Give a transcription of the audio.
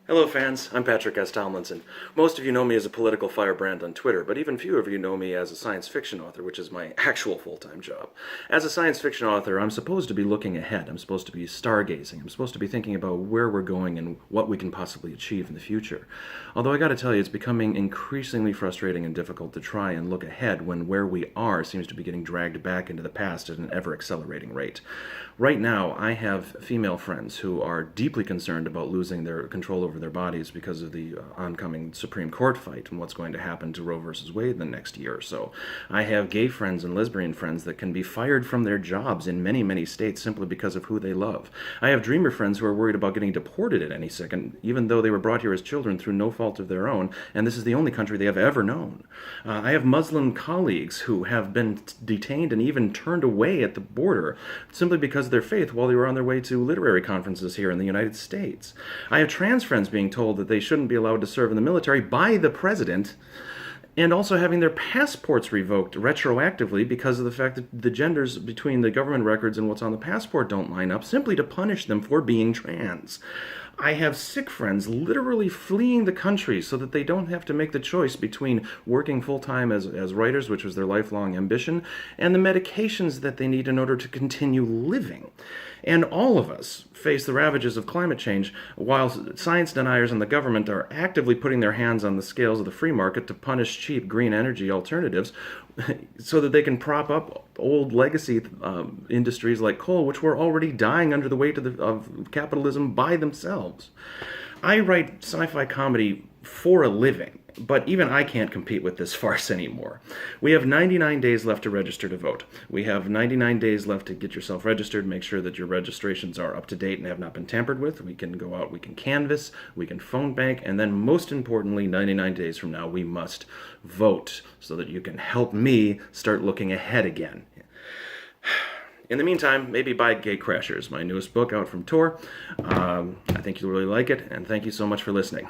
Hello fans, I'm Patrick S. Tomlinson. Most of you know me as a political firebrand on Twitter, but even few of you know me as a science fiction author, which is my actual full-time job. As a science fiction author, I'm supposed to be looking ahead. I'm supposed to be stargazing. I'm supposed to be thinking about where we're going and what we can possibly achieve in the future. Although I gotta tell you, it's becoming increasingly frustrating and difficult to try and look ahead when where we are seems to be getting dragged back into the past at an ever-accelerating rate. Right now, I have female friends who are deeply concerned about losing their control over their bodies because of the oncoming Supreme Court fight and what's going to happen to Roe versus Wade in the next year or so. I have gay friends and lesbian friends that can be fired from their jobs in many, many states simply because of who they love. I have dreamer friends who are worried about getting deported at any second, even though they were brought here as children through no fault of their own, and this is the only country they have ever known. I have Muslim colleagues who have been detained and even turned away at the border simply because of their faith while they were on their way to literary conferences here in the United States. I have trans friends being told that they shouldn't be allowed to serve in the military by the president, and also having their passports revoked retroactively because of the fact that the genders between the government records and what's on the passport don't line up, simply to punish them for being trans. I have sick friends literally fleeing the country so that they don't have to make the choice between working full-time as writers, which was their lifelong ambition, and the medications that they need in order to continue living. And all of us face the ravages of climate change while science deniers and the government are actively putting their hands on the scales of the free market to punish cheap green energy alternatives so that they can prop up old legacy industries like coal, which were already dying under the weight of capitalism by themselves. I write sci-fi comedy for a living, but even I can't compete with this farce anymore. We have 99 days left to register to vote. We have 99 days left to get yourself registered, make sure that your registrations are up to date and have not been tampered with. We can go out, we can canvass, we can phone bank, and then most importantly, 99 days from now, we must vote so that you can help me start looking ahead again. In the meantime, maybe buy Gay Crashers, my newest book out from Tor. I think you'll really like it, and thank you so much for listening.